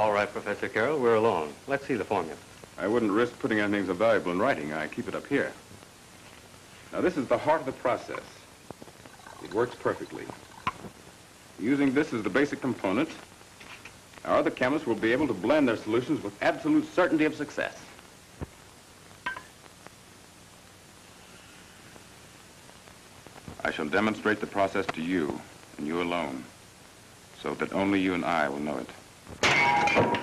All right, Professor Carroll, we're alone. Let's see the formula. I wouldn't risk putting anything so valuable in writing. I keep it up here. Now, this is the heart of the process. It works perfectly. Using this as the basic component, our other chemists will be able to blend their solutions with absolute certainty of success. I shall demonstrate the process to you, and you alone, so that only you and I will know it. Oh.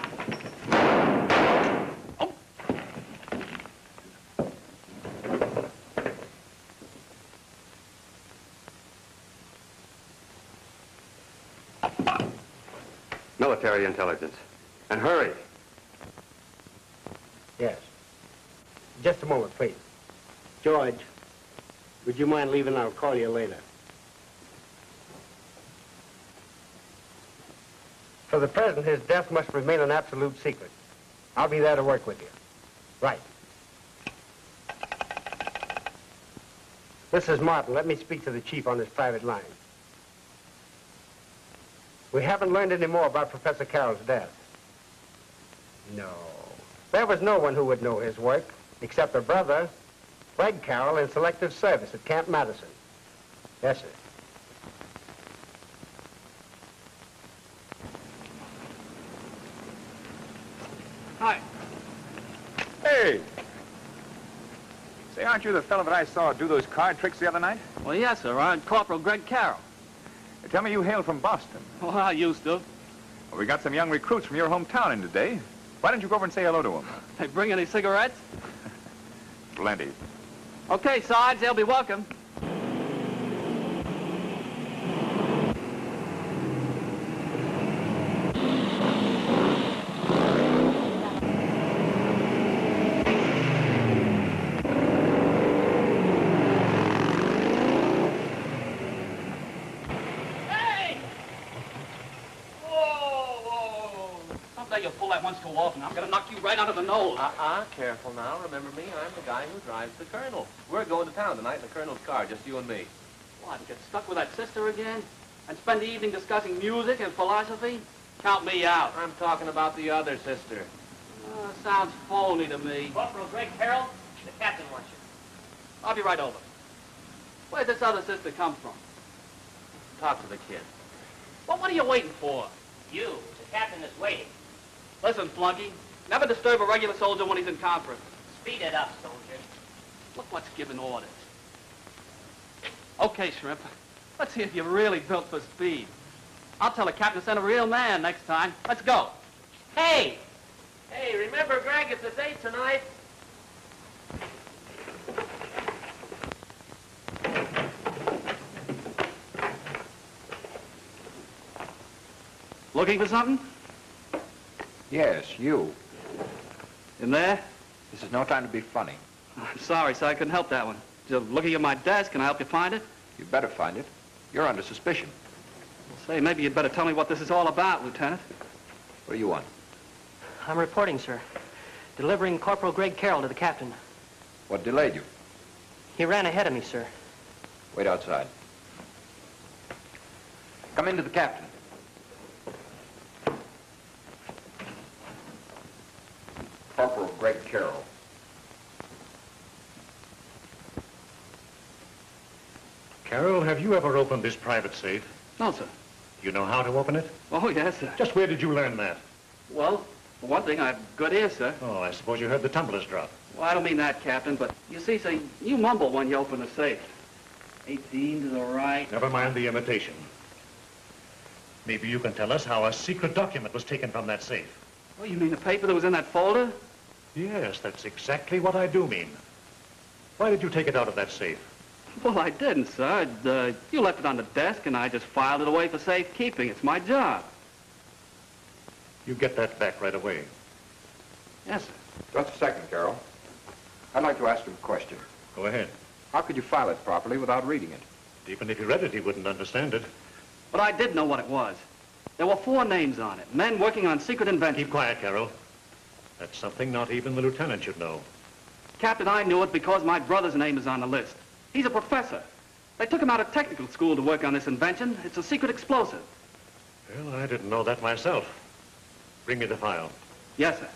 Military intelligence. And hurry. Yes. Just a moment, please. George, would you mind leaving? I'll call you later. For the present, his death must remain an absolute secret. I'll be there to work with you. Right. This is Martin. Let me speak to the chief on his private line. We haven't learned any more about Professor Carroll's death. No. There was no one who would know his work, except a brother, Fred Carroll, in selective service at Camp Madison. Yes, sir. Hi. Hey! Say, aren't you the fellow that I saw do those card tricks the other night? Well, yes, sir. I'm Corporal Greg Carroll. Tell me you hail from Boston. Well, I used to. Well, we got some young recruits from your hometown in today. Why don't you go over and say hello to them? They bring any cigarettes? Plenty. Okay, Sarge, they'll be welcome. I'm gonna knock you right out of the nose. Careful now. Remember me, I'm the guy who drives the Colonel. We're going to town tonight in the Colonel's car, just you and me. What, get stuck with that sister again? And spend the evening discussing music and philosophy? Count me out. I'm talking about the other sister. Sounds phony to me. Corporal Greg Carroll, the captain wants you. I'll be right over. Where'd this other sister come from? Talk to the kid. Well, what are you waiting for? You, the captain is waiting. Listen, flunky, never disturb a regular soldier when he's in conference. Speed it up, soldier. Look what's giving orders. Okay, Shrimp, let's see if you're really built for speed. I'll tell the captain to send a real man next time. Let's go. Hey! Hey, remember, Greg, it's a date tonight. Looking for something? Yes, you. In there? This is no time to be funny. I'm sorry, sir. I couldn't help that one. Just looking at my desk. Can I help you find it? You better find it. You're under suspicion. Say, maybe you'd better tell me what this is all about, Lieutenant. What do you want? I'm reporting, sir. Delivering Corporal Greg Carroll to the captain. What delayed you? He ran ahead of me, sir. Wait outside. Come in to the captain. Corporal Greg Carroll. Carroll, have you ever opened this private safe? No, sir. You know how to open it? Oh, yes, sir. Just where did you learn that? Well, for one thing, I've good ears, sir. Oh, I suppose you heard the tumblers drop. Well, I don't mean that, Captain, but you see, sir, you mumble when you open a safe. 18 to the right. Never mind the imitation. Maybe you can tell us how a secret document was taken from that safe. Oh, you mean the paper that was in that folder? Yes, that's exactly what I do mean. Why did you take it out of that safe? Well, I didn't, sir. You left it on the desk, and I just filed it away for safekeeping. It's my job. You get that back right away. Yes, sir. Just a second, Carroll. I'd like to ask you a question. Go ahead. How could you file it properly without reading it? Even if he read it, he wouldn't understand it. But I did know what it was. There were 4 names on it, men working on secret inventions. Keep quiet, Carroll. That's something not even the lieutenant should know. Captain, I knew it because my brother's name is on the list. He's a professor. They took him out of technical school to work on this invention. It's a secret explosive. Well, I didn't know that myself. Bring me the file. Yes, sir.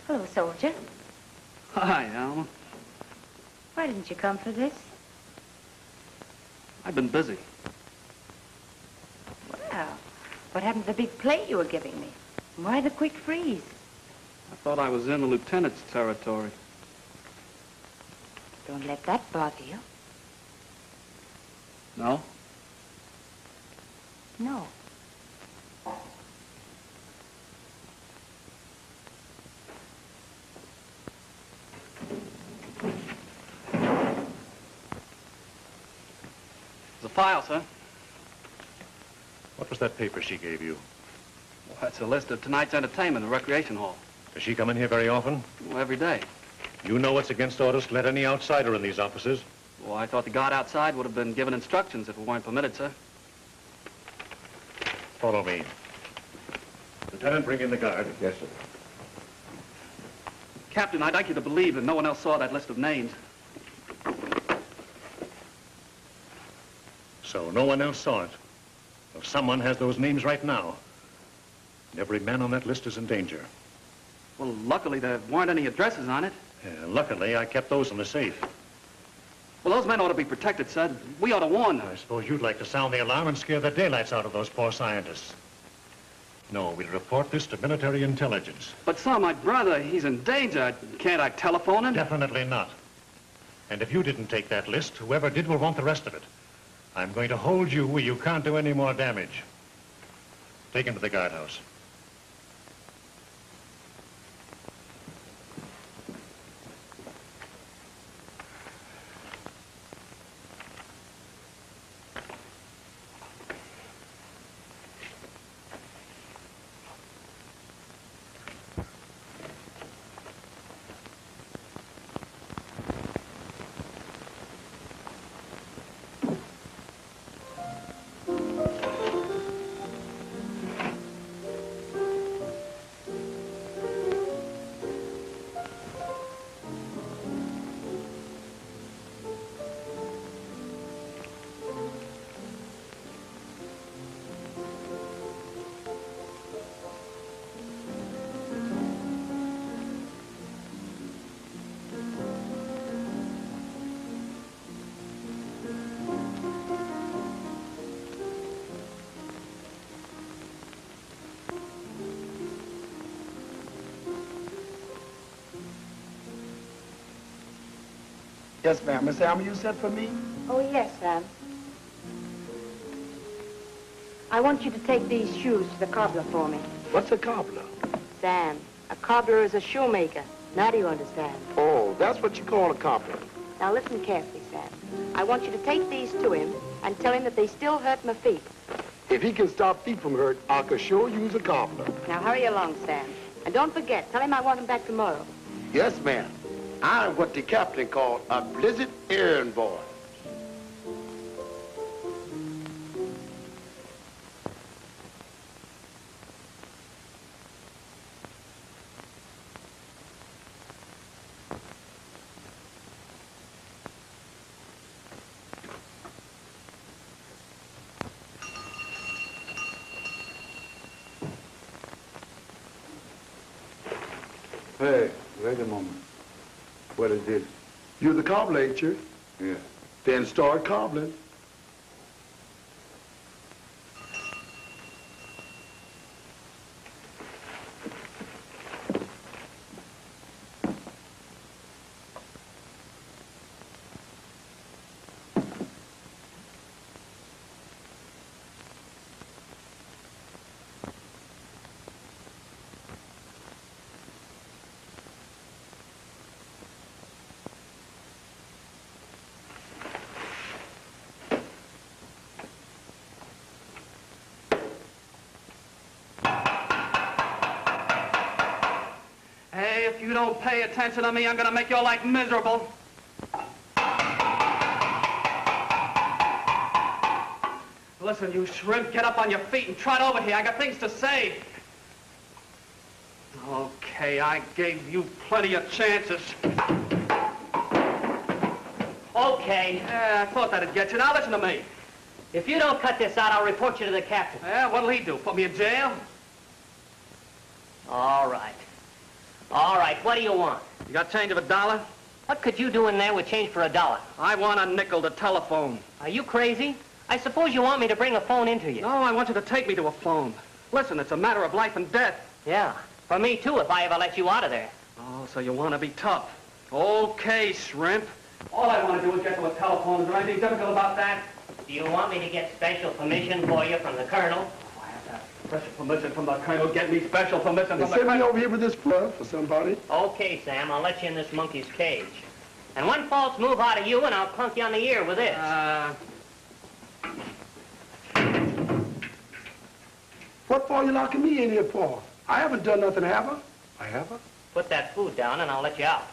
Hello, soldier. Hi, Alma. Why didn't you come for this? I've been busy. Well, what happened to the big play you were giving me? Why the quick freeze? I thought I was in the lieutenant's territory. Don't let that bother you. No? No. The file, sir. What was that paper she gave you? Well, that's a list of tonight's entertainment in the recreation hall. Does she come in here very often? Well, every day. You know it's against orders to let any outsider in these offices. Well, I thought the guard outside would have been given instructions if it weren't permitted, sir. Follow me. Lieutenant, bring in the guard. Yes, sir. Captain, I'd like you to believe that no one else saw that list of names. So no one else saw it. Well, someone has those names right now. And every man on that list is in danger. Well, luckily there weren't any addresses on it. Yeah, luckily, I kept those in the safe. Well, those men ought to be protected, sir. We ought to warn them. I suppose you'd like to sound the alarm and scare the daylights out of those poor scientists. No, we'll report this to military intelligence. But, sir, my brother, he's in danger. Can't I telephone him? Definitely not. And if you didn't take that list, whoever did will want the rest of it. I'm going to hold you where you can't do any more damage. Take him to the guardhouse. Yes, ma'am. Miss Alma, you sent for me? Oh, yes, Sam. I want you to take these shoes to the cobbler for me. What's a cobbler? Sam, a cobbler is a shoemaker. Now do you understand? Oh, that's what you call a cobbler. Now listen carefully, Sam. I want you to take these to him and tell him that they still hurt my feet. If he can stop feet from hurt, I could sure use a cobbler. Now hurry along, Sam. And don't forget, tell him I want him back tomorrow. Yes, ma'am. I'm what the captain called a blizzard errand boy. Hey, wait a moment. What is this? You're the cobbler, ain't you? Yeah. Then start cobbling. if you don't pay attention to me, I'm gonna make your life miserable. Listen, you shrimp, get up on your feet and trot over here. I got things to say. Okay, I gave you plenty of chances. Okay. Yeah, I thought that'd get you. Now listen to me. If you don't cut this out, I'll report you to the captain. Yeah, what'll he do? Put me in jail? All right. All right, what do you want? You got change of $1? What could you do in there with change for $1? I want a nickel to telephone. Are you crazy? I suppose you want me to bring a phone into you. No, I want you to take me to a phone. Listen, it's a matter of life and death. Yeah, for me too, if I ever let you out of there. Oh, so you want to be tough. Okay, shrimp. All I want to do is get to a telephone. Is there anything difficult about that? Do you want me to get special permission for you from the colonel? Oh, I have to have special permission from the colonel. Get me special permission They from the sent me colonel. over here with this fluff for somebody. Okay, Sam, I'll let you in this monkey's cage. And one false move out of you and I'll clunk you on the ear with this. What for you locking me in here for? I haven't done nothing, have I? I haven't? Put that food down and I'll let you out.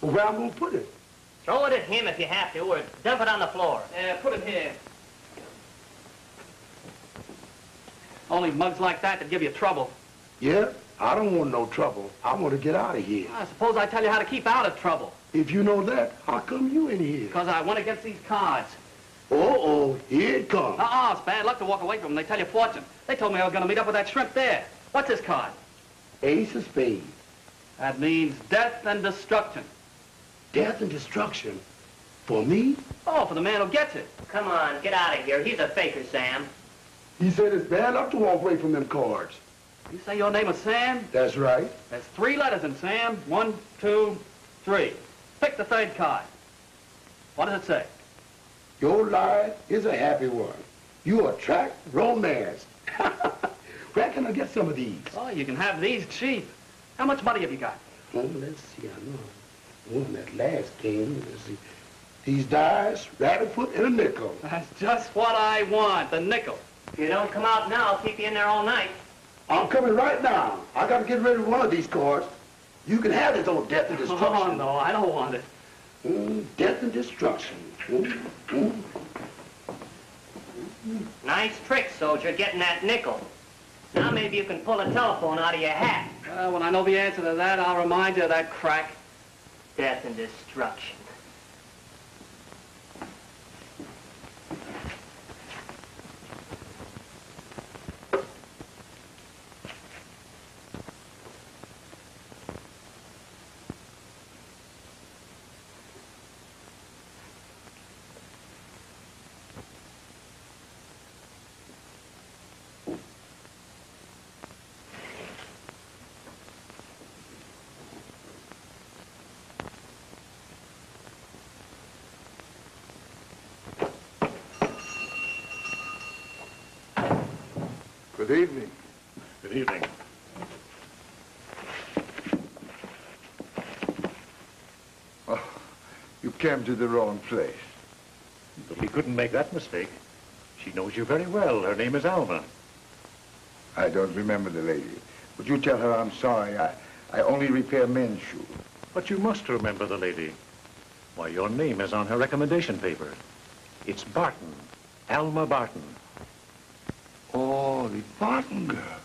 Well, where I'm gonna put it? Throw it at him if you have to, or dump it on the floor. Yeah, put it here. Only mugs like that give you trouble. Yeah, I don't want no trouble. I want to get out of here. I suppose I tell you how to keep out of trouble. If you know that, how come you in here? Because I went against these cards. Uh-oh, here it comes. It's bad luck to walk away from them. They tell you fortune. They told me I was going to meet up with that shrimp there. What's his card? Ace of spades. That means death and destruction. Death and destruction? For me? Oh, for the man who gets it. Come on, get out of here. He's a faker, Sam. He said it's bad luck to walk away from them cards. You say your name is Sam? That's right. There's 3 letters in Sam. 1, 2, 3. Pick the 3rd card. What does it say? Your life is a happy one. You attract romance. Where can I get some of these? Oh, you can have these cheap. How much money have you got? Oh, let's see. I know one that last came. Let's see. These dice, rabbit foot, and a nickel. That's just what I want, the nickel. If you don't come out now, I'll keep you in there all night. I'm coming right now. I got to get rid of one of these cards. You can have this old death and destruction. Oh, no, I don't want it. Death and destruction. Nice trick, soldier, getting that nickel. Now maybe you can pull a telephone out of your hat. Well, when I know the answer to that, I'll remind you of that crack. Death and destruction. Good evening. Good evening. Oh, you came to the wrong place. But we couldn't make that mistake. She knows you very well. Her name is Alma. I don't remember the lady. Would you tell her I'm sorry? I only repair men's shoes. But you must remember the lady. Why, your name is on her recommendation paper. It's Barton. Alma Barton. Oh, the Barton girl.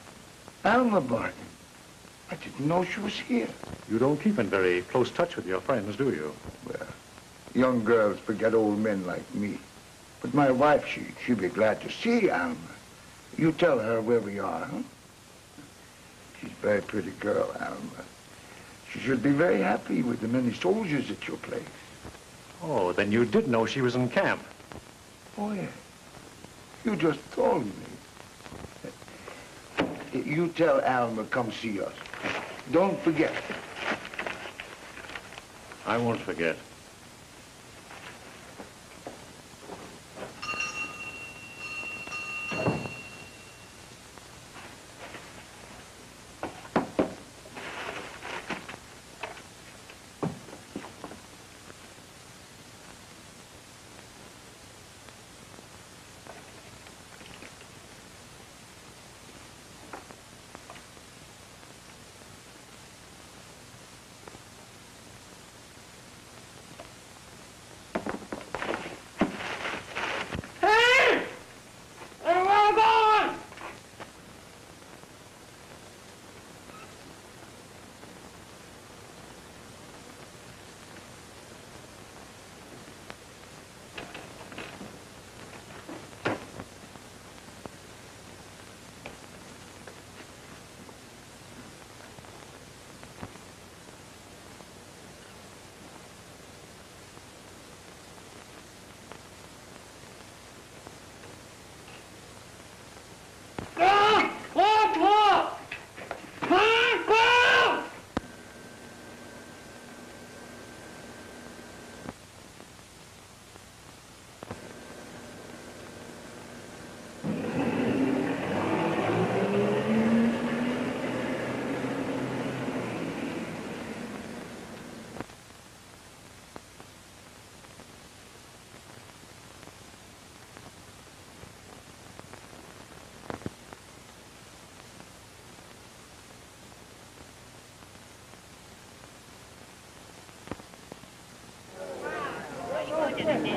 Alma Barton. I didn't know she was here. You don't keep in very close touch with your friends, do you? Well, young girls forget old men like me. But my wife, she'd be glad to see Alma. You tell her where we are, huh? She's a very pretty girl, Alma. She should be very happy with the many soldiers at your place. Oh, then you did know she was in camp. Oh, yeah. You just told me. You tell Alma come see us. Don't forget. I won't forget.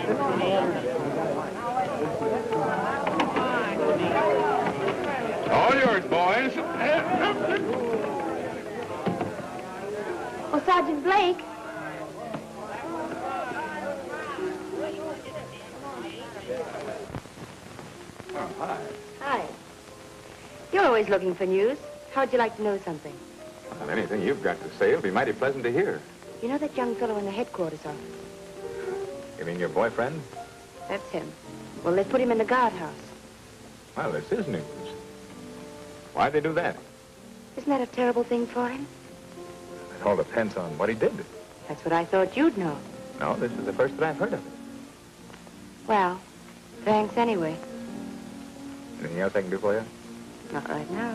All yours, boys. Oh, Sergeant Blake. Oh, hi. Hi. You're always looking for news. How'd you like to know something? Well, anything you've got to say will be mighty pleasant to hear. You know that young fellow in the headquarters office? You mean your boyfriend? That's him. Well, they put him in the guardhouse. Well, this is news. Why'd they do that? Isn't that a terrible thing for him? It all depends on what he did. That's what I thought you'd know. No, this is the first that I've heard of it. Well, thanks anyway. Anything else I can do for you? Not right now.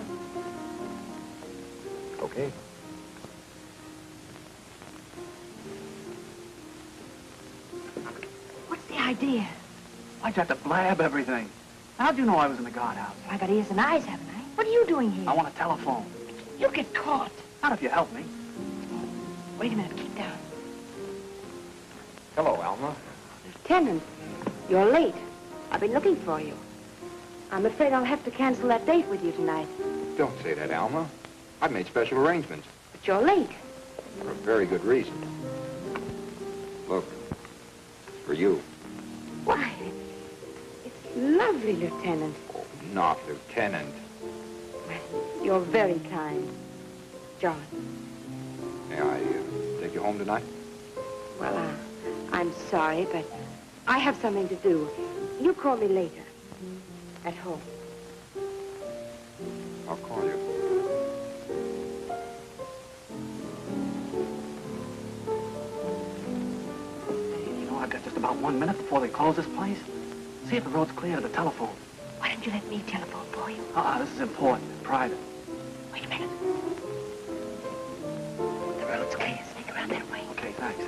Okay. What's the idea? Why'd you have to blab everything? How'd you know I was in the guardhouse? I got ears and eyes, haven't I? What are you doing here? I want a telephone. You'll get caught. Not if you help me. Wait a minute. Keep down. Hello, Alma. Lieutenant, you're late. I've been looking for you. I'm afraid I'll have to cancel that date with you tonight. Don't say that, Alma. I've made special arrangements. But you're late. For a very good reason. Look, it's for you. Why, it's lovely, Lieutenant. Oh, not Lieutenant. You're very kind. John. May I take you home tonight? Well, I'm sorry, but I have something to do. You call me later. At home. I'll call you. You know, I've got just about 1 minute before they close this place. See if the road's clear to the telephone. Why don't you let me telephone for you? This is important, private. Wait a minute. The road's clear. Sneak around that way. Okay, thanks.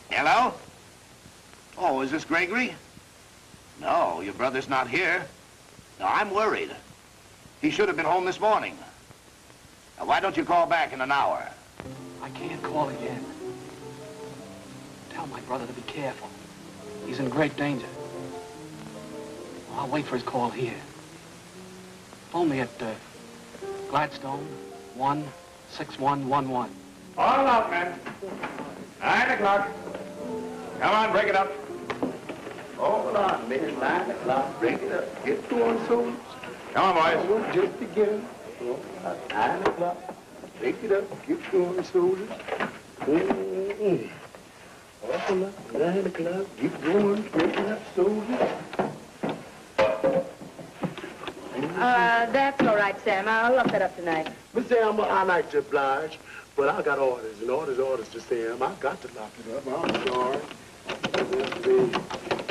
Hello? Oh, is this Gregory? No, your brother's not here. No, I'm worried. He should have been home this morning. Now, why don't you call back in an hour? I can't call again. Tell my brother to be careful. He's in great danger. I'll wait for his call here. Phone me at Gladstone 16111. All out, men. 9 o'clock. Come on, break it up. Hold on, man. 9 o'clock. Break it up. Get going, soldiers. Come on, boys. We'll just begin. 9 o'clock. Break it up. Get going, soldiers. Hold on. 9 o'clock. Get going. Break it up, soldiers. That's all right, Sam. I'll lock that up tonight. Miss Sam, I like to oblige, but I got orders, and orders to Sam. I got to lock it up. I'm sorry.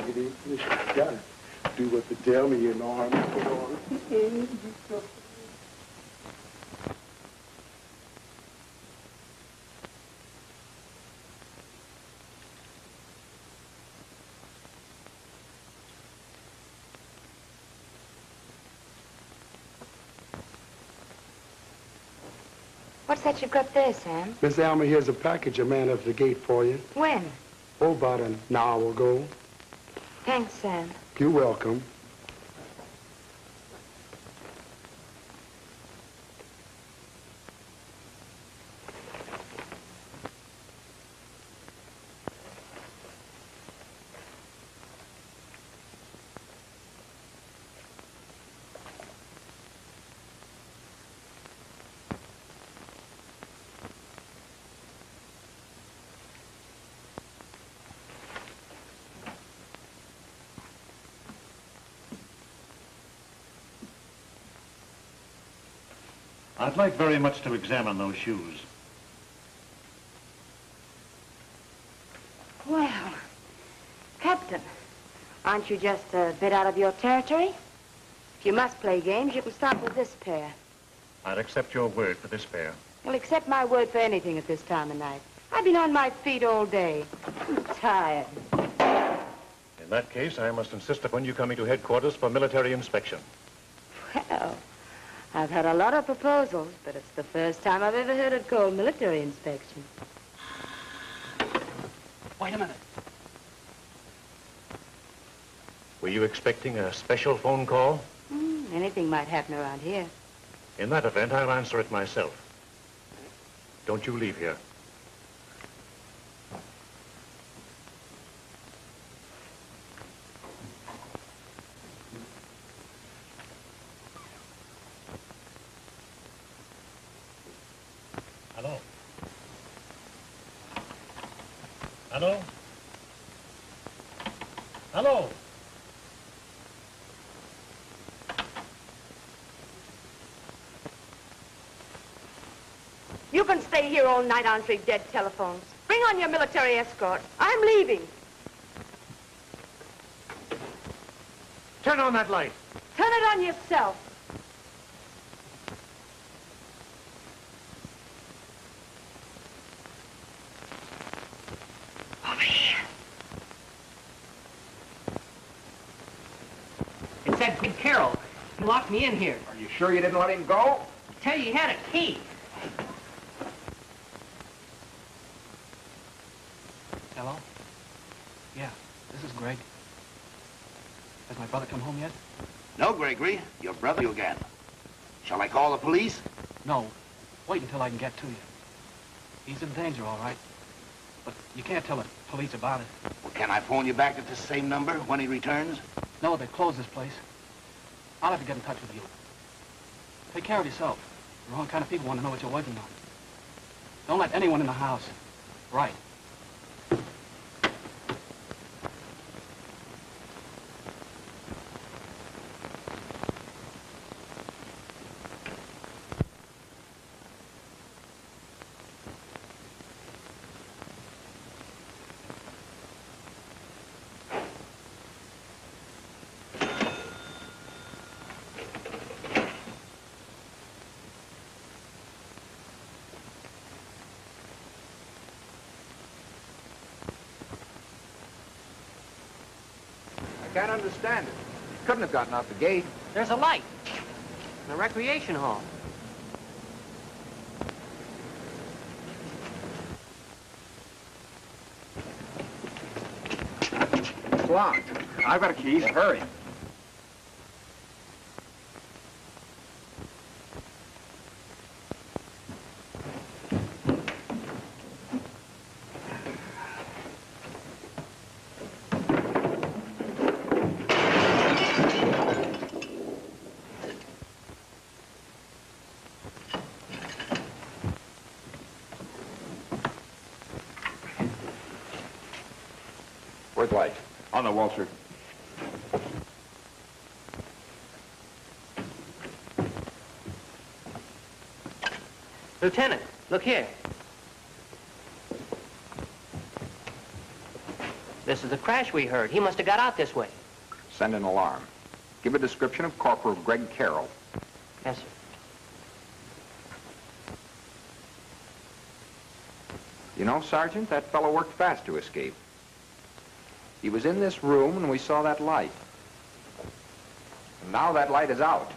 You gotta do what they tell me, you know. I'm orders. What's that you've got there, Sam? Miss Alma, here's a package a man at the gate for you. When? Oh, about an hour ago. Thanks, Sam. You're welcome. I'd like very much to examine those shoes. Well, Captain, aren't you just a bit out of your territory? If you must play games, you can start with this pair. I'd accept your word for this pair. Well, accept my word for anything at this time of night. I've been on my feet all day. I'm tired. In that case, I must insist upon you coming to headquarters for military inspection. Well, I've had a lot of proposals, but it's the first time I've ever heard it called military inspection. Wait a minute. Were you expecting a special phone call? Anything might happen around here. In that event, I'll answer it myself. Don't you leave here. Hello? Hello? Hello? You can stay here all night answering dead telephones. Bring on your military escort. I'm leaving. Turn on that light. Turn it on yourself. Over here. It said Big Carroll. He locked me in here. Are you sure you didn't let him go? I tell you, he had a key. Hello? Yeah, this is Greg. Has my brother come home yet? No, Gregory. Your brother again. Shall I call the police? No. Wait until I can get to you. He's in danger, all right. But you can't tell the police about it. Well, can I phone you back at the same number when he returns? No, they closed this place. I'll have to get in touch with you. Take care of yourself. The wrong kind of people want to know what you're working on. Don't let anyone in the house. Right. I can't understand it. Couldn't have gotten out the gate. There's a light in the recreation hall. It's locked. I've got a key. Hurry. Where's the light? On the wall, sir. Lieutenant, look here. This is the crash we heard. He must have got out this way. Send an alarm. Give a description of Corporal Greg Carroll. Yes, sir. You know, Sergeant, that fellow worked fast to escape. He was in this room when we saw that light. And now that light is out.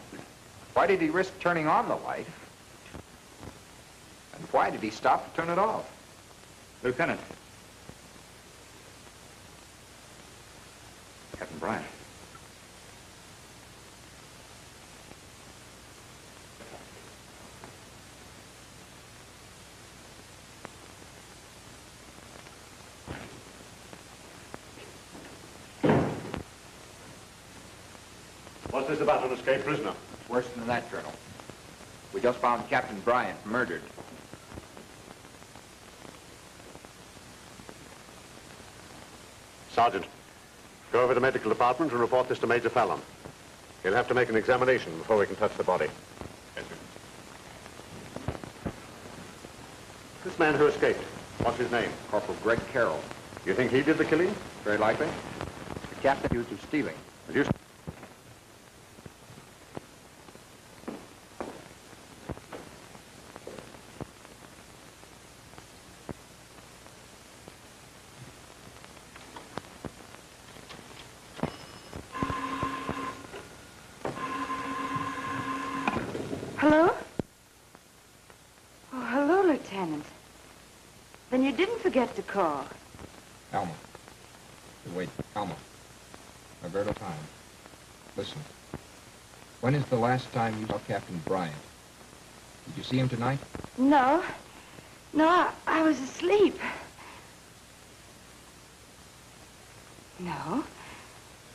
Why did he risk turning on the light? And why did he stop to turn it off? Lieutenant. Captain Bryant. What's this about an escaped prisoner? It's worse than that, Colonel. We just found Captain Bryant murdered. Sergeant, go over to the medical department and report this to Major Fallon. He'll have to make an examination before we can touch the body. Yes, sir. This man who escaped, what's his name? Corporal Greg Carroll. You think he did the killing? Very likely. The captain accused of stealing. Did you... Hello? Oh, hello, Lieutenant. Then you didn't forget to call. Alma. Wait, Alma. A very little time. Listen. When is the last time you saw Captain Bryant? Did you see him tonight? No. No, I was asleep. No.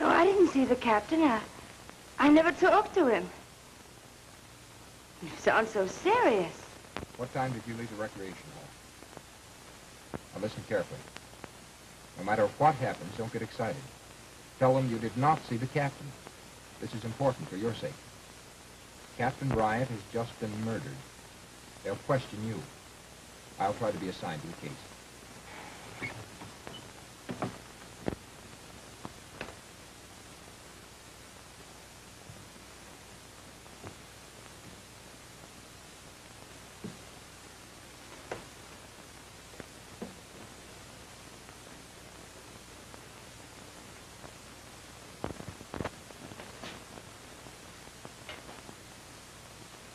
No, I didn't see the captain. I never talked to him. You sound so serious. What time did you leave the recreation hall? Now listen carefully. No matter what happens, don't get excited. Tell them you did not see the captain. This is important for your sake. Captain Bryant has just been murdered. They'll question you. I'll try to be assigned to the case.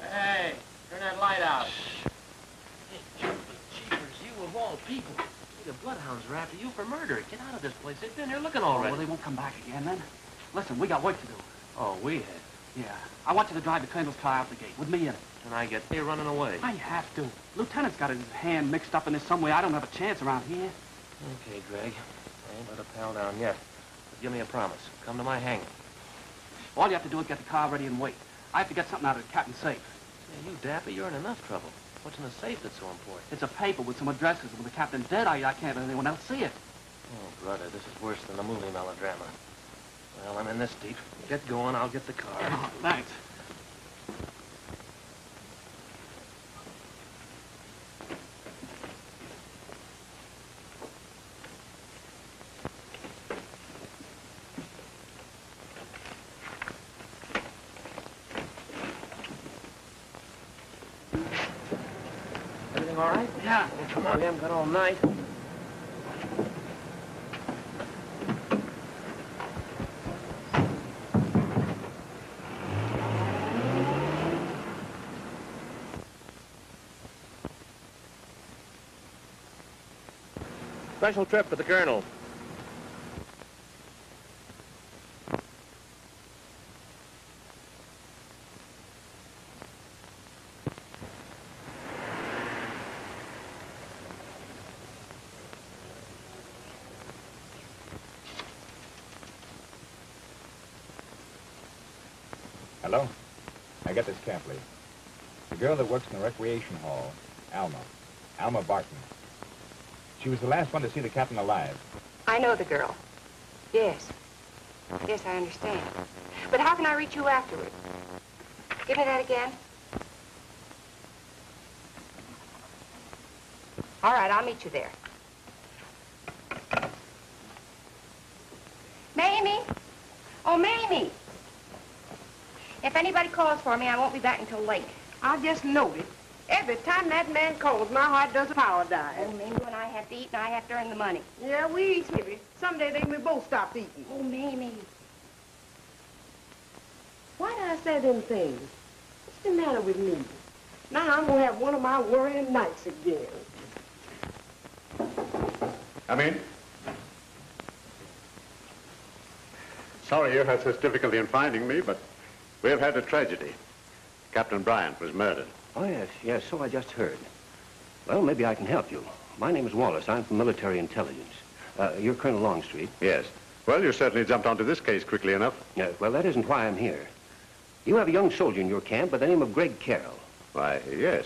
Hey, turn that light out. Hey, jeepers, you of all people. The bloodhounds are after you for murder. Get out of this place. They've been here looking Oh, already. well, they won't come back again, then. Listen, we got work to do. Oh, we have. Yeah. I want you to drive the colonel's car out the gate with me in it. And I get here running away. I have to. Lieutenant's got his hand mixed up in this some way. I don't have a chance around here. Okay, Greg. I ain't let a pal down yet. But give me a promise. Come to my hangar. All you have to do is get the car ready and wait. I have to get something out of the captain's safe. Say, you Dappy, you're in enough trouble. What's in the safe that's so important? It's a paper with some addresses. When the captain's dead, I can't let anyone else see it. Oh, brother, this is worse than the movie melodrama. Well, I'm in this deep. Get going, I'll get the car. Oh, thanks. Everything all right? Yeah. Well, come on, we haven't got all night. Special trip for the colonel. Hello? I get this carefully. The girl that works in the recreation hall, Alma Barton. She was the last one to see the captain alive. I know the girl. Yes. Yes, I understand. But how can I reach you afterward? Give me that again. All right, I'll meet you there. Mamie! Oh, Mamie! If anybody calls for me, I won't be back until late. I just noticed. Every time that man calls, my heart does a power dive. Oh, Mamie, and I have to eat, and I have to earn the money. Yeah, we eat, maybe. Someday they may both stop eating. Oh, Mamie. Why did I say them things? What's the matter with me? Now I'm gonna have one of my worrying nights again. Come in. Sorry you had such difficulty in finding me, but we have had a tragedy. Captain Bryant was murdered. Oh, yes, so I just heard. Well, maybe I can help you. My name is Wallace. I'm from military intelligence. You're Colonel Longstreet. Yes. Well, you certainly jumped onto this case quickly enough. Well, that isn't why I'm here. You have a young soldier in your camp by the name of Greg Carroll. Why, yes.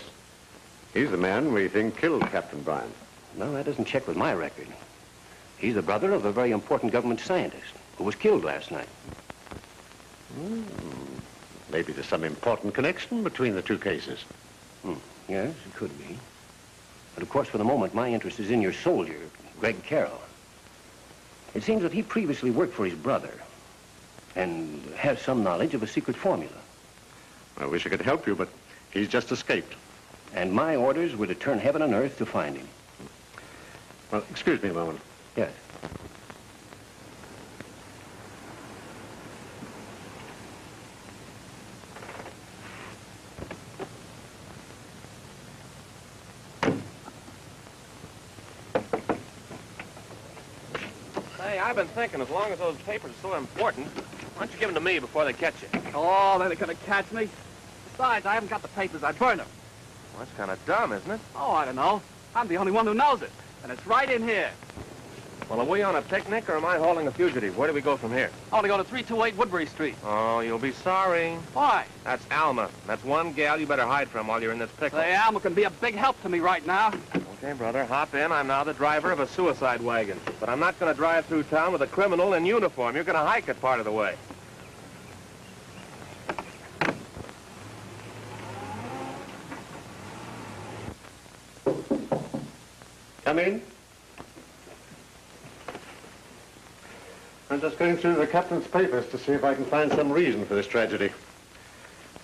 He's the man we think killed Captain Bryant. No, that doesn't check with my record. He's the brother of a very important government scientist who was killed last night. Maybe there's some important connection between the two cases. Yes, it could be. But of course, for the moment, my interest is in your soldier, Greg Carroll. It seems that he previously worked for his brother and has some knowledge of a secret formula. I wish I could help you, but he's just escaped. And my orders were to turn heaven and earth to find him. Well, excuse me a moment. Yes. Hey, I've been thinking, as long as those papers are so important, why don't you give them to me before they catch you? Oh, they're gonna catch me. Besides, I haven't got the papers. I'd burn them. Well, that's kind of dumb, isn't it? Oh, I don't know. I'm the only one who knows it. And it's right in here. Well, are we on a picnic, or am I hauling a fugitive? Where do we go from here? I want to go to 328 Woodbury Street. Oh, you'll be sorry. Why? That's Alma. That's one gal you better hide from while you're in this pickle. Say, Alma can be a big help to me right now. Okay, brother, hop in. I'm now the driver of a suicide wagon. But I'm not going to drive through town with a criminal in uniform. You're going to hike it part of the way. Come in. I'm just going through the captain's papers to see if I can find some reason for this tragedy.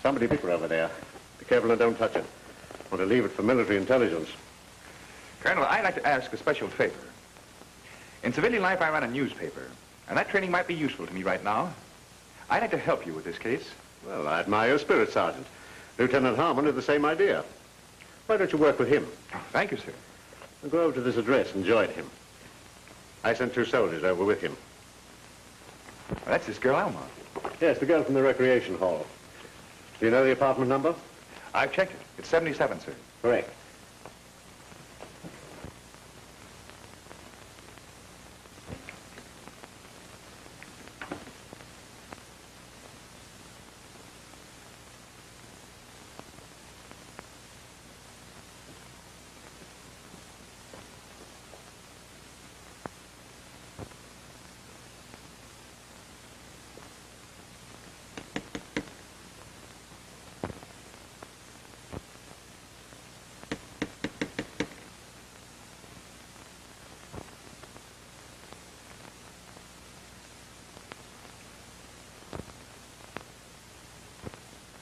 Somebody paper over there. Be careful and don't touch it. I want to leave it for military intelligence. Colonel, I'd like to ask a special favor. In civilian life, I run a newspaper, and that training might be useful to me right now. I'd like to help you with this case. Well, I admire your spirit, Sergeant. Lieutenant Harmon had the same idea. Why don't you work with him? Oh, thank you, sir. We'll go over to this address and join him. I sent 2 soldiers over with him. Well, that's this girl, Alma. Yes, the girl from the recreation hall. Do you know the apartment number? I've checked it. It's 77, sir. Correct.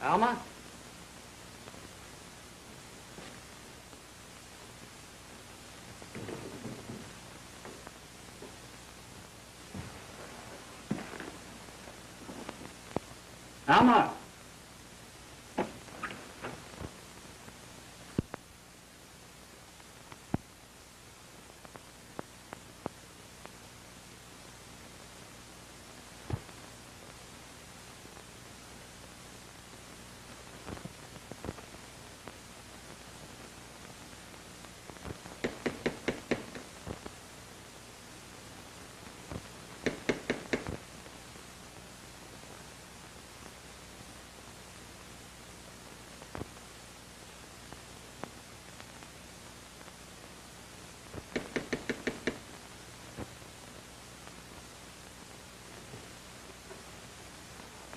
Alma? Alma?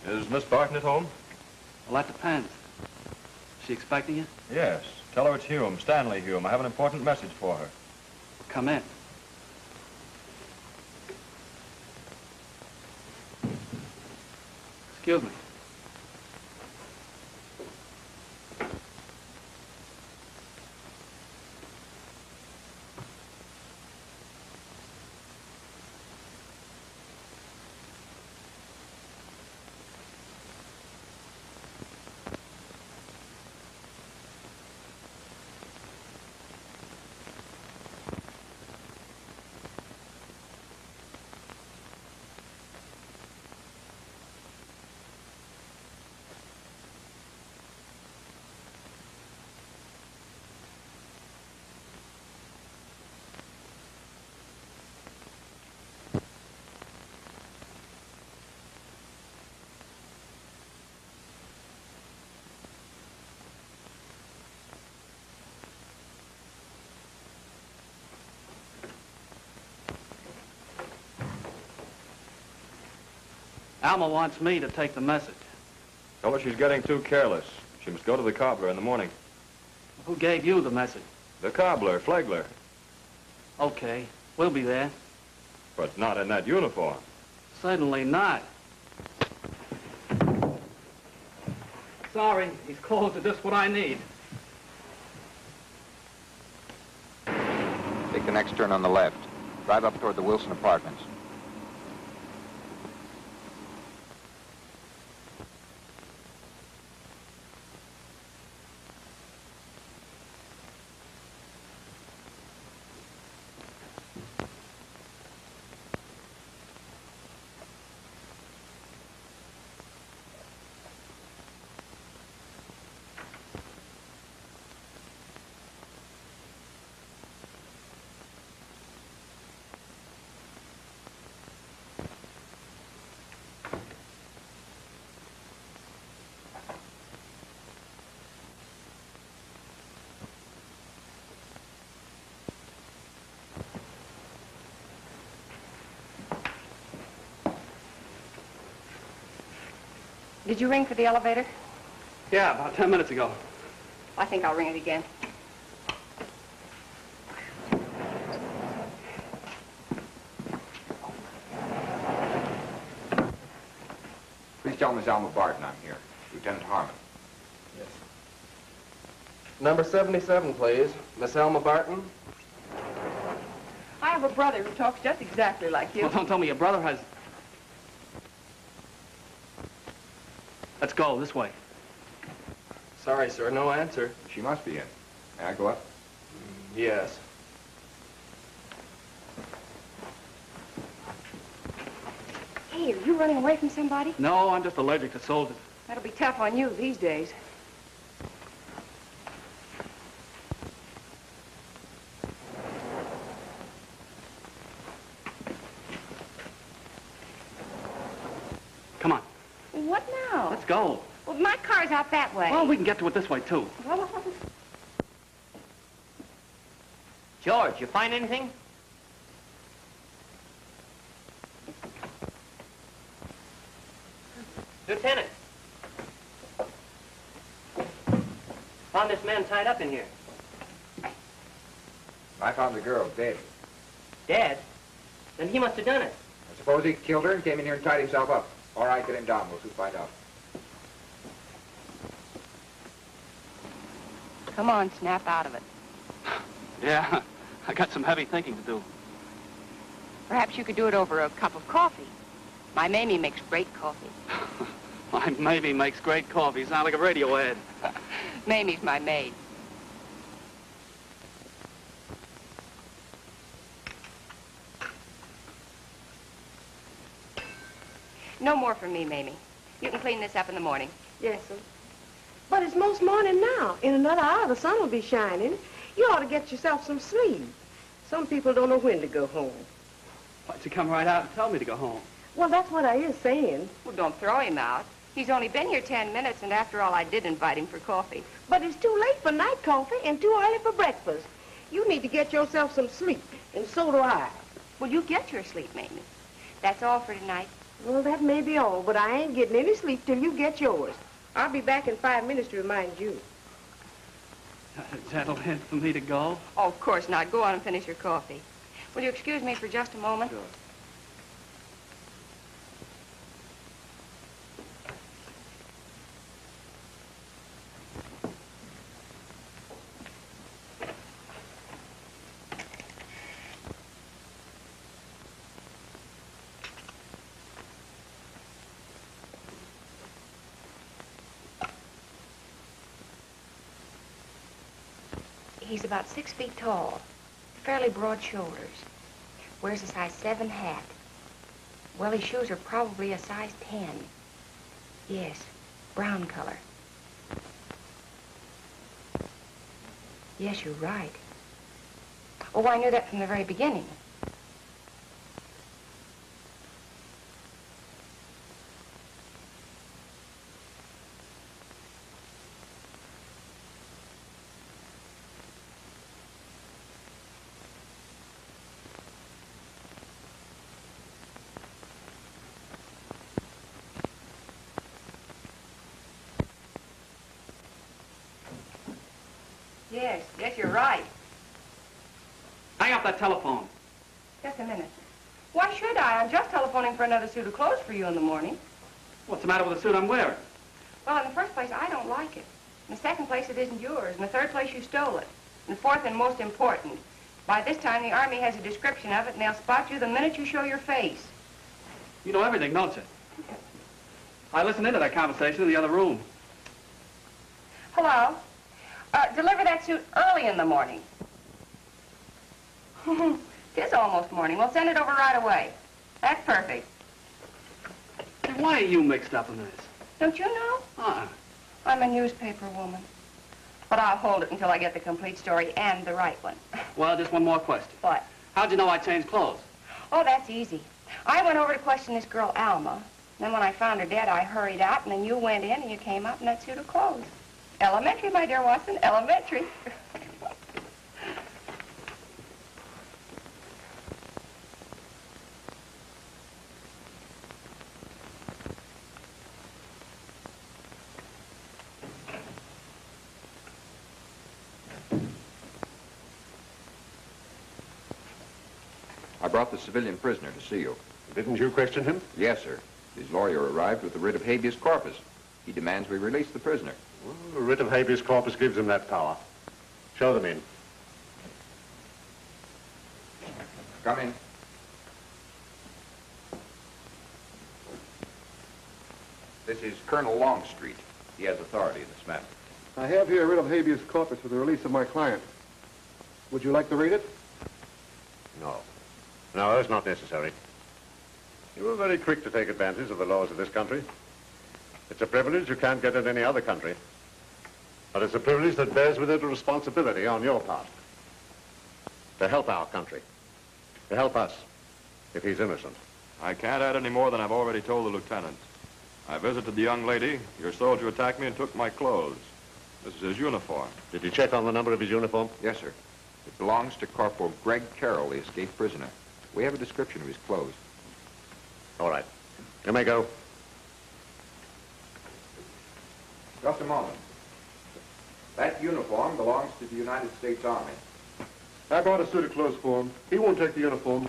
Is Miss Barton at home? Well, that depends. Is she expecting you? Yes. Tell her it's Hume, Stanley Hume. I have an important message for her. Come in. Excuse me. Alma wants me to take the message. Tell her she's getting too careless. She must go to the cobbler in the morning. Who gave you the message? The cobbler, Flegler. Okay, we'll be there. But not in that uniform. Certainly not. Sorry, these clothes are just what I need. Take the next turn on the left. Drive up toward the Wilson Apartments. Did you ring for the elevator? Yeah, about 10 minutes ago. I think I'll ring it again. Please tell Miss Alma Barton I'm here. Lieutenant Harmon. Yes. Number 77, please. Miss Alma Barton. I have a brother who talks just exactly like you. Well, don't tell me your brother has... Let's go, this way. Sorry, sir, no answer. She must be in. May I go up? Yes. Hey, are you running away from somebody? No, I'm just allergic to soldiers. That'll be tough on you these days. Come on. What now? Let's go. Well, my car's out that way. Well, we can get to it this way, too. George, you find anything? Lieutenant. Found this man tied up in here. I found the girl dead. Dead? Then he must have done it. I suppose he killed her and came in here and tied himself up. All right, get him down. We'll soon find out. Come on, snap out of it. Yeah, I got some heavy thinking to do. Perhaps you could do it over a cup of coffee. My Mamie makes great coffee. My Mamie makes great coffee. Sound like a radio ad. Mamie's my maid. No more from me, Mamie. You can clean this up in the morning. Yes, sir. But it's most morning now. In another hour, the sun will be shining. You ought to get yourself some sleep. Some people don't know when to go home. Why'd you come right out and tell me to go home? Well, that's what I is saying. Well, don't throw him out. He's only been here 10 minutes, and after all, I did invite him for coffee. But it's too late for night coffee and too early for breakfast. You need to get yourself some sleep, and so do I. Well, you get your sleep, Mamie. That's all for tonight. Well, that may be all, but I ain't getting any sleep till you get yours. I'll be back in 5 minutes to remind you. Is that all in for me to go? Oh, of course not. Go on and finish your coffee. Will you excuse me for just a moment? Sure. He's about 6 feet tall, fairly broad shoulders, wears a size 7 hat. Well, his shoes are probably a size 10. Yes, brown color. Yes, you're right. Oh, I knew that from the very beginning. Yes, you're right. hang up that telephone. Just a minute. Why should I? I'm just telephoning for another suit of clothes for you in the morning. What's the matter with the suit I'm wearing? Well, in the first place, I don't like it. In the second place, it isn't yours. In the third place, you stole it. And fourth and most important, by this time, the Army has a description of it, and they'll spot you the minute you show your face. You know everything, don't you? I listened into that conversation in the other room. Hello? Deliver that suit early in the morning. It is almost morning. We'll send it over right away. That's perfect. Hey, why are you mixed up in this? Don't you know? I'm a newspaper woman. But I'll hold it until I get the complete story and the right one. Well, just one more question. What? How'd you know I changed clothes? Oh, that's easy. I went over to question this girl, Alma. Then when I found her dead, I hurried out, and then you went in, and you came up in that suit of clothes. Elementary, my dear Watson, elementary. I brought the civilian prisoner to see you. Didn't you question him? Yes, sir. His lawyer arrived with the writ of habeas corpus. He demands we release the prisoner. Well, the writ of habeas corpus gives him that power. Show them in. Come in. This is Colonel Longstreet. He has authority in this matter. I have here a writ of habeas corpus for the release of my client. Would you like to read it? No. No, that's not necessary. You were very quick to take advantage of the laws of this country. It's a privilege you can't get in any other country. But it's a privilege that bears with it a responsibility on your part. To help our country. To help us, if he's innocent. I can't add any more than I've already told the lieutenant. I visited the young lady. Your soldier attacked me and took my clothes. This is his uniform. Did you check on the number of his uniform? Yes, sir. It belongs to Corporal Greg Carroll, the escaped prisoner. We have a description of his clothes. All right. You may go. Just a moment. That uniform belongs to the United States Army. I brought a suit of clothes for him. He won't take the uniform.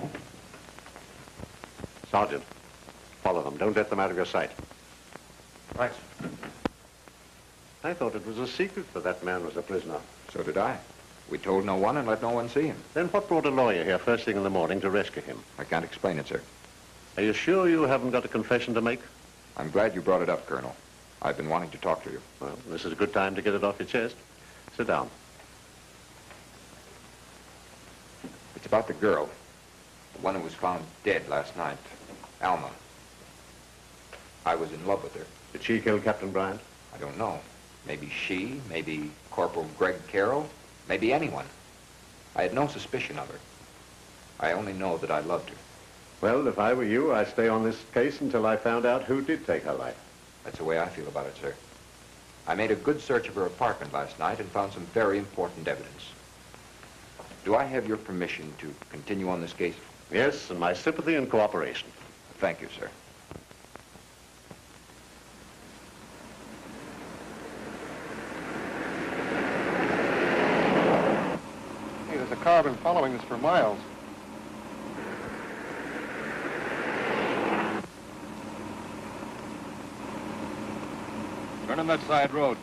Sergeant, follow them. Don't let them out of your sight. Right. I thought it was a secret that that man was a prisoner. So did I. We told no one and let no one see him. Then what brought a lawyer here first thing in the morning to rescue him? I can't explain it, sir. Are you sure you haven't got a confession to make? I'm glad you brought it up, Colonel. I've been wanting to talk to you. Well, this is a good time to get it off your chest. Sit down. It's about the girl. The one who was found dead last night. Alma. I was in love with her. Did she kill Captain Bryant? I don't know. Maybe she, maybe Corporal Greg Carroll, maybe anyone. I had no suspicion of her. I only know that I loved her. Well, if I were you, I'd stay on this case until I found out who did take her life. That's the way I feel about it, sir. I made a good search of her apartment last night and found some very important evidence. Do I have your permission to continue on this case? Yes, and my sympathy and cooperation. Thank you, sir. Hey, there's a car been following us for miles. Turn on that side road.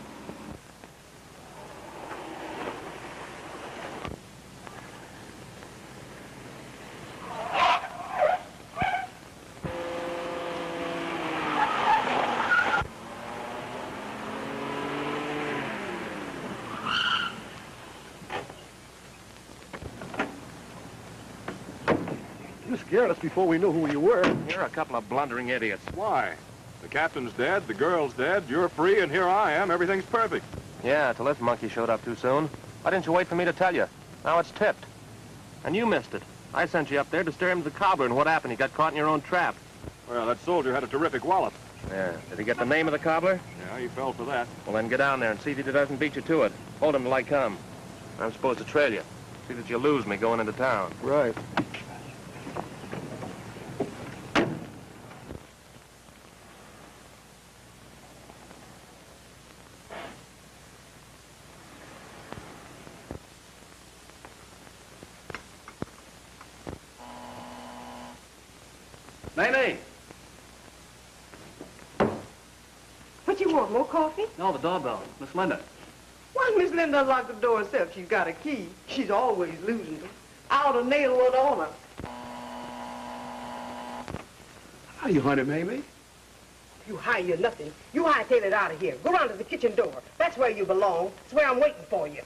You scared us before we knew who you were. You're a couple of blundering idiots. Why? The captain's dead, the girl's dead, you're free, and here I am. Everything's perfect. Yeah, till this monkey showed up too soon. Why didn't you wait for me to tell you? Now it's tipped. And you missed it. I sent you up there to steer him to the cobbler, and what happened? He got caught in your own trap. Well, that soldier had a terrific wallop. Yeah. Did he get the name of the cobbler? Yeah, he fell for that. Well, then get down there and see if he doesn't beat you to it. Hold him till I come. I'm supposed to trail you. See that you lose me going into town. Right. Mamie! What you want, more coffee? No, the doorbell. Miss Linden. Why, Miss Linda locked the door herself? She's got a key. She's always losing them. I ought to nail one on her. How you, honey, Mamie? You hire nothing. You hightail it out of here. Go round to the kitchen door. That's where you belong. That's where I'm waiting for you.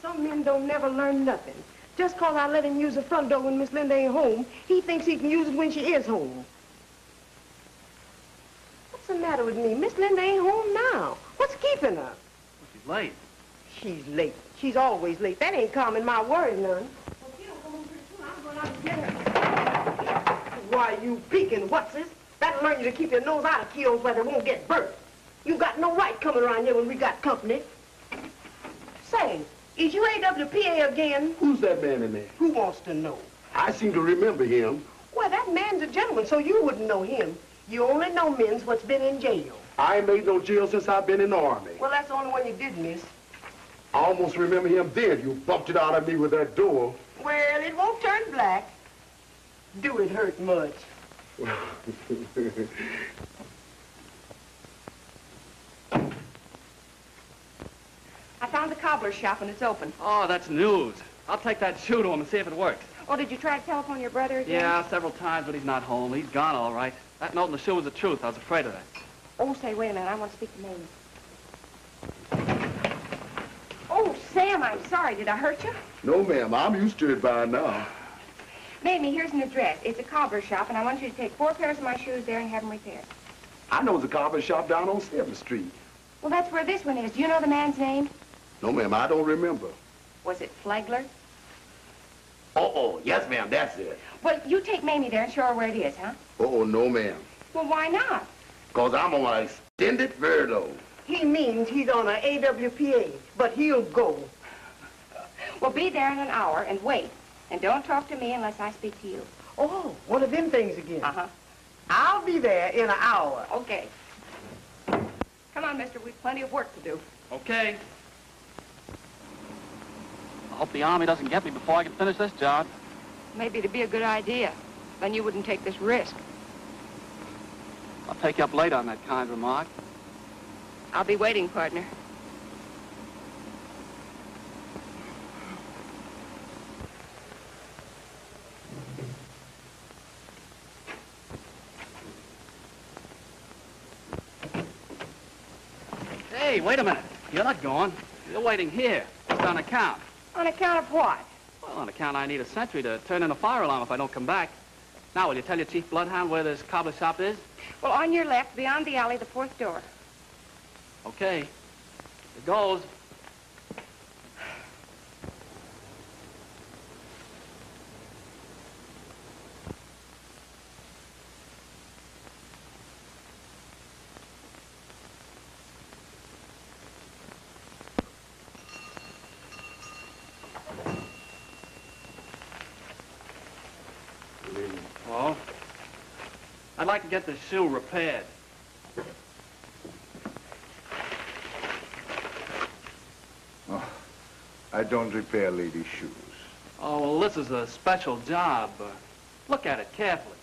Some men don't never learn nothing. Just 'cause I let him use the front door when Miss Linda ain't home, he thinks he can use it when she is home. What's the matter with me? Miss Linda ain't home now. What's keeping her? She's late. She's late. She's always late. That ain't calming my worry none. Well, she don't come home pretty soon. I'm going out to get her. Why, you peeking what's-this? That'll learn you to keep your nose out of keels where they won't get burnt. You got no right coming around here when we got company. Say, is you AWPA again? Who's that man in there? Who wants to know? I seem to remember him. Well, that man's a gentleman, so you wouldn't know him. You only know men's what's been in jail. I ain't made no jail since I've been in the Army. Well, that's the only one you did miss. I almost remember him then. You bumped it out of me with that door. Well, it won't turn black. Do it hurt much? I found the cobbler's shop and it's open. Oh, that's news. I'll take that shoe to him and see if it works. Oh, did you try to telephone your brother again? Yeah, several times, but he's not home. He's gone, all right. That note in the shoe was the truth. I was afraid of that. Oh, say, wait a minute. I want to speak to Mamie. Oh, Sam, I'm sorry. Did I hurt you? No, ma'am. I'm used to it by now. Mamie, here's an address. It's a cobbler's shop, and I want you to take 4 pairs of my shoes there and have them repaired. I know the cobbler shop down on 7th Street. Well, that's where this one is. Do you know the man's name? No, ma'am. I don't remember. Was it Flagler? Oh, yes, ma'am. That's it. Well, you take Mamie there and show her where it is, huh? Oh, no, ma'am. Well, why not? Because I'm on an extended furlough. He means he's on an AWPA, but he'll go. Well, be there in an hour and wait. And don't talk to me unless I speak to you. Oh, one of them things again. Uh-huh. I'll be there in an hour. Okay. Come on, mister. We've plenty of work to do. Okay. I hope the Army doesn't get me before I can finish this job. Maybe it'd be a good idea. Then you wouldn't take this risk. I'll take you up later on that kind remark. I'll be waiting, partner. Hey, wait a minute. You're not going. You're waiting here. Just on account. On account of what? Well, on account I need a sentry to turn in a fire alarm if I don't come back. Now, will you tell your Chief Bloodhound where this cobbler shop is? Well, on your left, beyond the alley, the 4th door. Okay. It goes. Well, I'd like to get this shoe repaired. Oh, I don't repair ladies' shoes. Oh, well, this is a special job. Look at it carefully.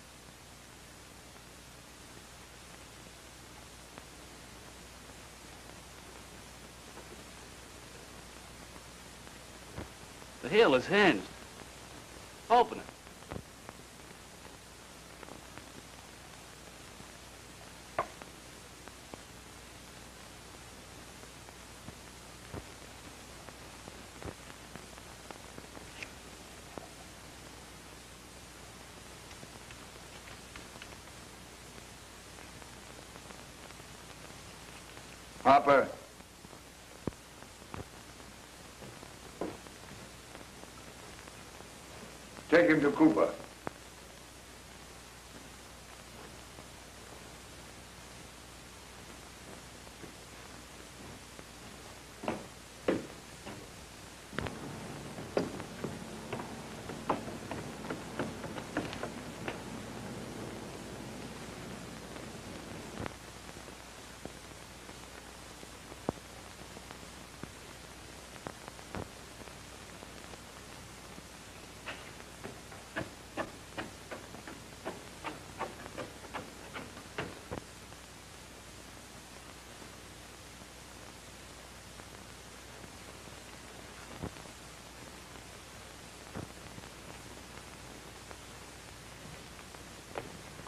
The heel is hinged. Open it. Hopper. Take him to Cooper.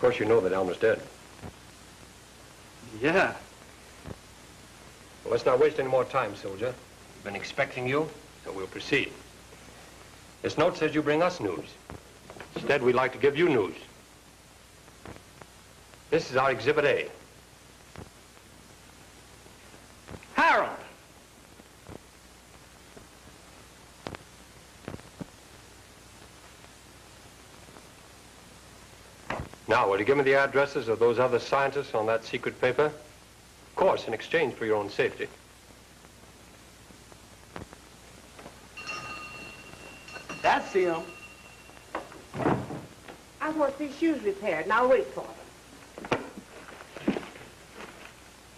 course, you know that Elmer's dead. Yeah. Well, let's not waste any more time, soldier. We've been expecting you, so we'll proceed. This note says you bring us news. Instead, we'd like to give you news. This is our Exhibit A. Harold! Now, will you give me the addresses of those other scientists on that secret paper? Of course, in exchange for your own safety. That's him. I want these shoes repaired, and I'll wait for them.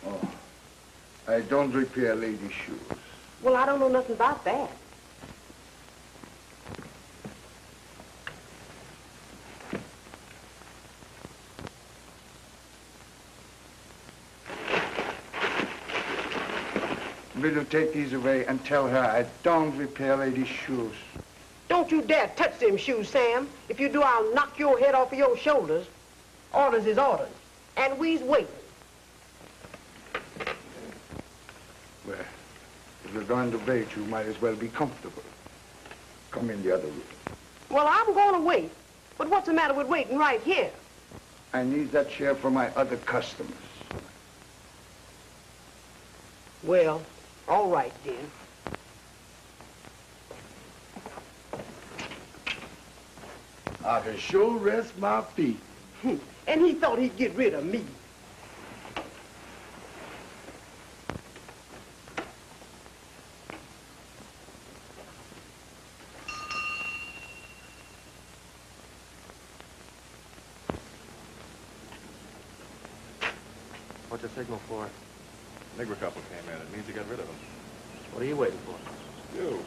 Oh, I don't repair ladies' shoes. Well, I don't know nothing about that. Will you take these away and tell her I don't repair ladies' shoes? Don't you dare touch them shoes, Sam. If you do, I'll knock your head off of your shoulders. Orders is orders. And we's waiting. Well, if you're going to wait, you might as well be comfortable. Come in the other room. Well, I'm going to wait. But what's the matter with waiting right here? I need that chair for my other customers. Well, all right, then. I can sure rest my feet. And he thought he'd get rid of me. What's the signal for? Nigger couple came in. It means you got rid of him. What are you waiting for? You.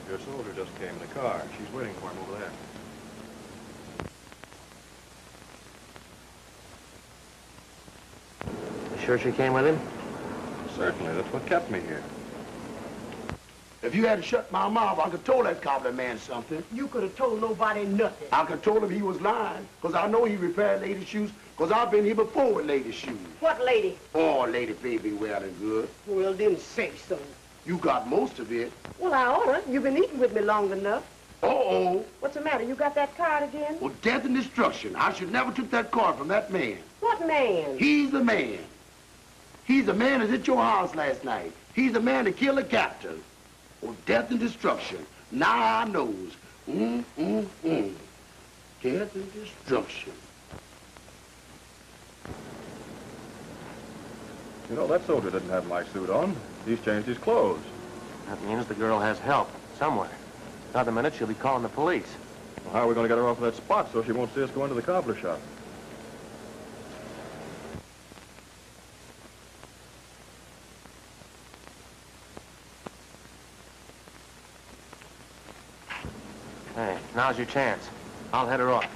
Your soldier just came in the car. She's waiting for him over there. You sure she came with him? Certainly. That's what kept me here. If you hadn't shut my mouth, I could told that cobbler man something. You could have told nobody nothing. I could told him he was lying, because I know he repaired ladies' shoes, because I've been here before with ladies' shoes. What lady? Oh, lady baby well and good. Well, then say so. You got most of it. Well, I oughta. You've been eating with me long enough. Uh-oh. What's the matter? You got that card again? Well, death and destruction. I should never took that card from that man. What man? He's the man. He's the man that hit your house last night. He's the man that killed the captain. Oh, death and destruction. Now I knows. Death and destruction. You know, that soldier didn't have my suit on. He's changed his clothes. That means the girl has help somewhere. Another minute, she'll be calling the police. Well, how are we going to get her off of that spot so she won't see us go into the cobbler shop? Hey, now's your chance. I'll head her off.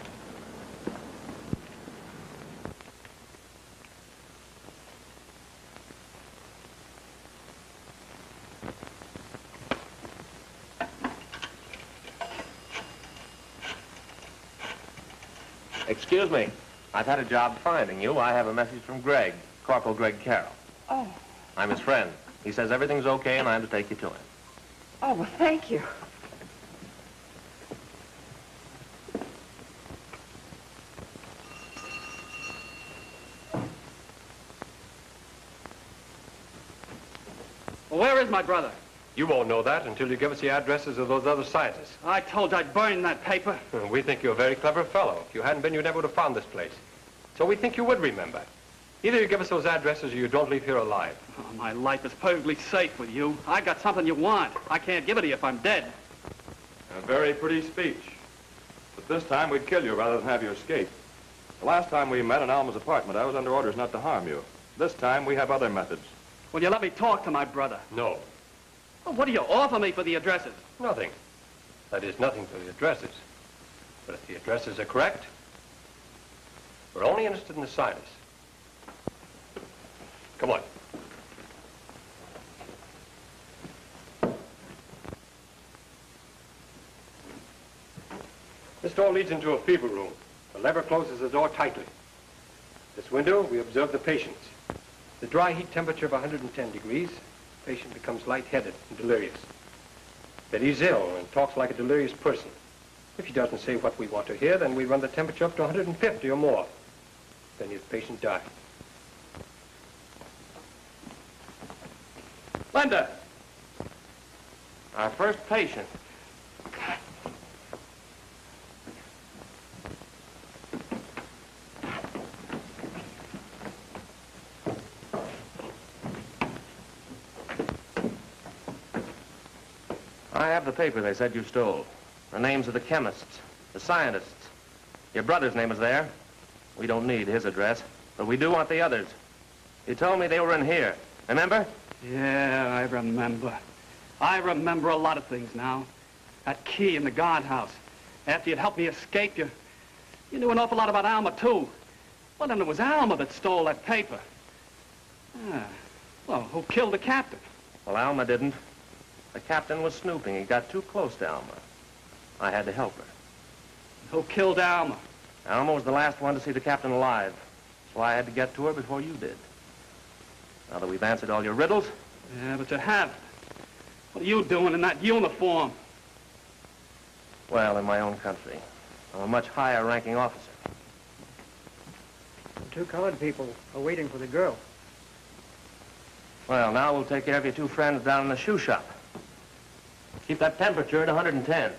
Excuse me. I've had a job finding you. I have a message from Greg, Corporal Greg Carroll. Oh. I'm his friend. He says everything's okay and I'm to take you to him. Oh, well, thank you. Well, where is my brother? You won't know that until you give us the addresses of those other scientists. I told you I'd burn that paper. We think you're a very clever fellow. If you hadn't been, you never would have found this place. So we think you would remember. Either you give us those addresses or you don't leave here alive. Oh, my life is perfectly safe with you. I got something you want. I can't give it to you if I'm dead. A very pretty speech. But this time we'd kill you rather than have you escape. The last time we met in Alma's apartment, I was under orders not to harm you. This time we have other methods. Will you let me talk to my brother? No. Well, what do you offer me for the addresses? Nothing. That is, nothing for the addresses. But if the addresses are correct, we're only interested in the scientists. Come on. This door leads into a fever room. The lever closes the door tightly. This window, we observe the patient. The dry heat temperature of 110 degrees, the patient becomes lightheaded and delirious. Then he's ill and talks like a delirious person. If he doesn't say what we want to hear, then we run the temperature up to 150 or more. Then his patient dies. Linda! Our first patient. I have the paper they said you stole. The names of the chemists, the scientists. Your brother's name is there. We don't need his address, but we do want the others. You told me they were in here. Remember? Yeah, I remember. I remember a lot of things now. That key in the guardhouse. After you'd helped me escape, you knew an awful lot about Alma, too. Well, then it was Alma that stole that paper. Ah, well, who killed the captain? Well, Alma didn't. The captain was snooping. He got too close to Alma. I had to help her. Who killed Alma? Alma was the last one to see the captain alive. So I had to get to her before you did. Now that we've answered all your riddles... Yeah, but you haven't. What are you doing in that uniform? Well, in my own country. I'm a much higher-ranking officer. The two colored people are waiting for the girl. Well, now we'll take care of your two friends down in the shoe shop. Keep that temperature at 110.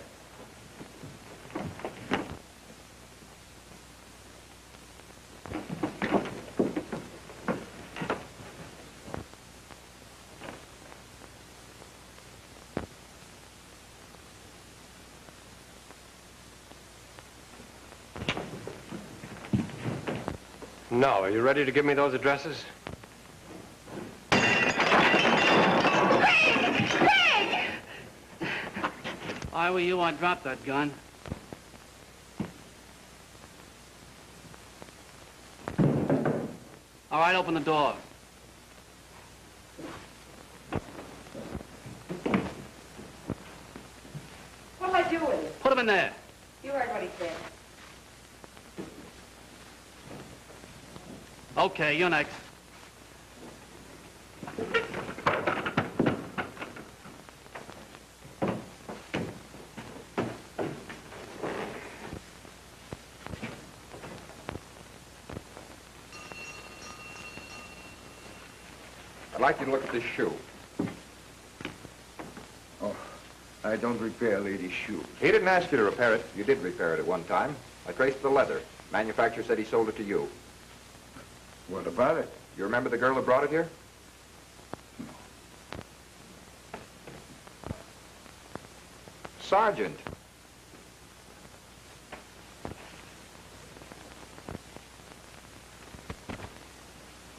Now, are you ready to give me those addresses? If I were you, I'd drop that gun. All right, open the door. What'll I do with it? Put him in there. You heard what he said. Okay, you're next. I'd like you to look at this shoe. Oh, I don't repair ladies' shoes. He didn't ask you to repair it. You did repair it at one time. I traced the leather. Manufacturer said he sold it to you. What about it? You remember the girl who brought it here? No. Sergeant.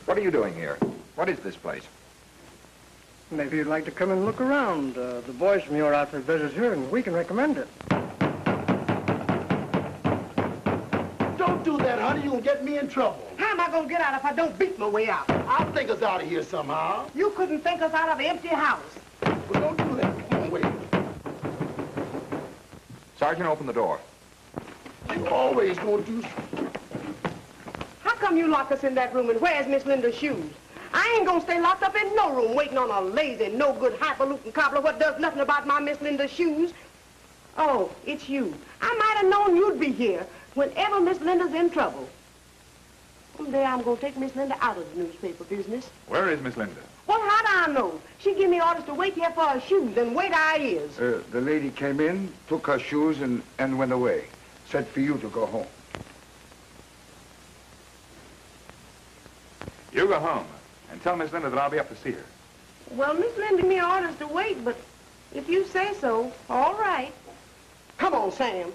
What are you doing here? What is this place? Maybe you'd like to come and look around. The boys from your outfit visit here, and we can recommend it. Don't do that, honey. You'll get me in trouble. How am I gonna get out if I don't beat my way out? I'll think us out of here somehow. You couldn't think us out of an empty house. Well, don't do that. Come on, wait. Sergeant, open the door. You always gonna do... How come you lock us in that room, and where's Miss Linda's shoes? I ain't gonna stay locked up in no room waiting on a lazy, no-good, highfalutin cobbler what does nothing about my Miss Linda's shoes. Oh, it's you. I might have known you'd be here whenever Miss Linda's in trouble. Someday I'm gonna take Miss Linda out of the newspaper business. Where is Miss Linda? Well, how do I know? She give me orders to wait here for her shoes, and wait I is. The lady came in, took her shoes, and went away. Said for you to go home. You go home and tell Miss Linda that I'll be up to see her. Well, Miss Linda gave me orders to wait, but if you say so, all right. Come on, Sam.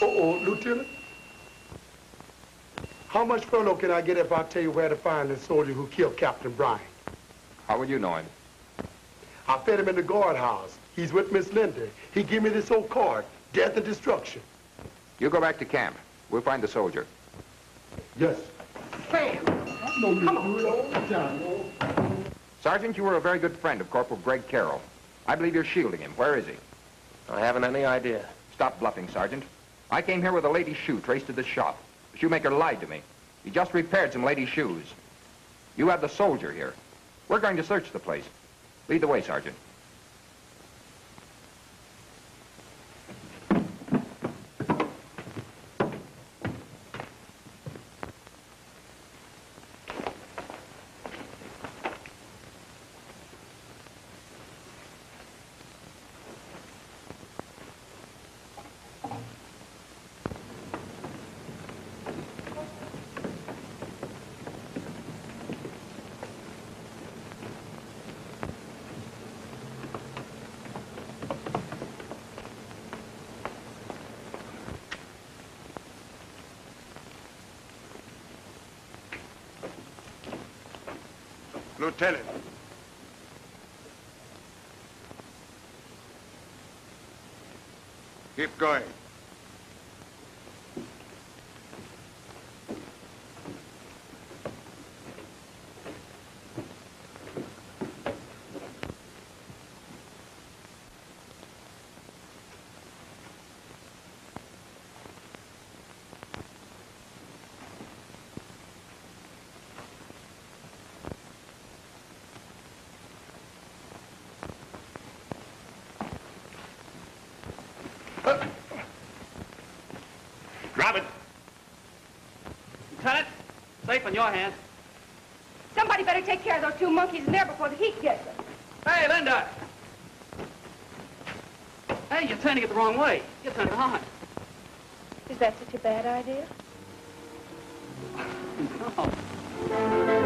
Uh-oh, Lieutenant. How much furlough can I get if I tell you where to find the soldier who killed Captain Bryant? How would you know him? I fed him in the guardhouse. He's with Miss Linda. He gave me this old card, Death and Destruction. You go back to camp. We'll find the soldier. Yes. Sam, come on. Do it all the time, Sergeant, you were a very good friend of Corporal Greg Carroll. I believe you're shielding him. Where is he? I haven't any idea. Stop bluffing, Sergeant. I came here with a lady's shoe traced to the shop. The shoemaker lied to me. He just repaired some lady's shoes. You have the soldier here. We're going to search the place. Lead the way, Sergeant. Lieutenant. Keep going. Drop it. Lieutenant, safe in your hands. Somebody better take care of those two monkeys in there before the heat gets them. Hey, Linda! Hey, you're turning it the wrong way. You're turning hard. Is that such a bad idea? No.